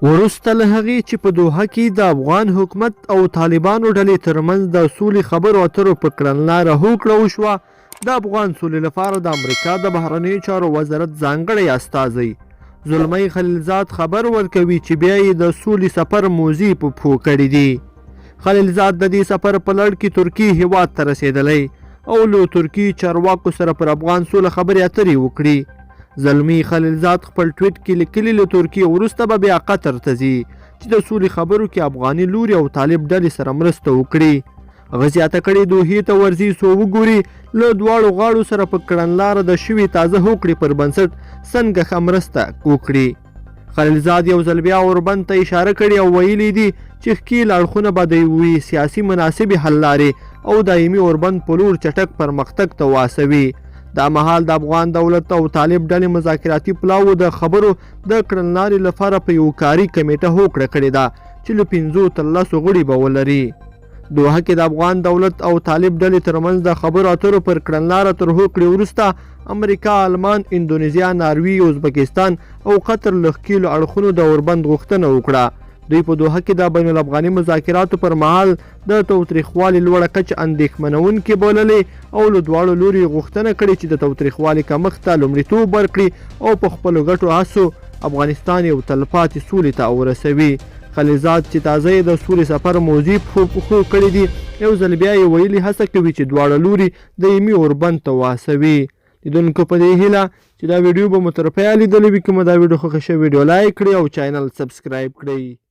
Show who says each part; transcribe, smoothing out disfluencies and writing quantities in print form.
Speaker 1: وروسته له هغې چې په دوحه کې د افغان حکومت او طالبانو ډلې ترمنځ د سولې خبرو اترو په کړنلاره هوکړه وشوه، د افغان سولې لپاره د امریکا د بهرنیو چارو وزارت ځانګړی استازی زلمی خلیلزاد خبر ورکوي چې بیا یې د سولې سفر موضوع په پښو کړي دي. خلیلزاد د دې سفر په لړ کې ترکیې هیواد ته رسېدلی او له ترکیې چارواکو سره پر افغان سوله خبرې اترې وکړي. زلمی خلیلزاد خپل ټویټ کې لیکلي له ترکیې وروسته به بیا قطر ته ځي چې د سولې خبرو کې افغاني لوري او طالب ډلې سره مرسته وکړي. هغه زیاته کړې دوحې ته ورځي څو وګوري له دواړو غاړو سره په کړنلاره د شوي تازه هوکړې پر بنسټ څنګه ښه مرسته وکړي. خلیلزاد یو ځل بیا اوربند ته اشاره کړې او ویلي دي چې ښکیل اړخونه به د یوې سیاسي مناسبې حل لارې او دایمي اوربند په لور چټک پرمختګ ته واسوي. دا مهال د افغان دولت او طالب ډلې مذاکراتي پلاوو د خبرو د کړنلارې لپاره په یو کاري کمیټه هوکړه کړې ده چې له 5 تر 10 غړي به ولري. دوحه کې د افغان دولت او طالب ډلې ترمنځ د خبرو اترو پر کړنلاره تر هوکړې وروسته امریکا، آلمان، اندونیزیا، ناروی، ازبکستان او قطر له ښکیلو اړخونو د اوربند غوښتنه وکړه. دوی په دوحه کې د بین الافغاني مذاکراتو پر مهال د تاوتریخوالي لوړه کچه اندېښمنونکې بوللې او له دواړو لوري غوښتنه کړې چې د تاوتریخوالي کمښت ته لومړیتوب ورکړي او په خپلو ګټو هڅو افغانستان یو تلپاتې سولې ته ورسوي. خلیلزاد چې تازه یې د سولې سفر موضوع پښو کړي دي، یو ځل بیا یې ویلي هڅه کوي چې دواړه لوري دایمي اوربند ته واسوي. لیدونکو په دې هیله چې دا ویډیو به مو تر پایه لیدلی وي. که مو دا ویډیو خوښه شوې ویډیو لایک کړئ او چینل سبسکرایب کړئ.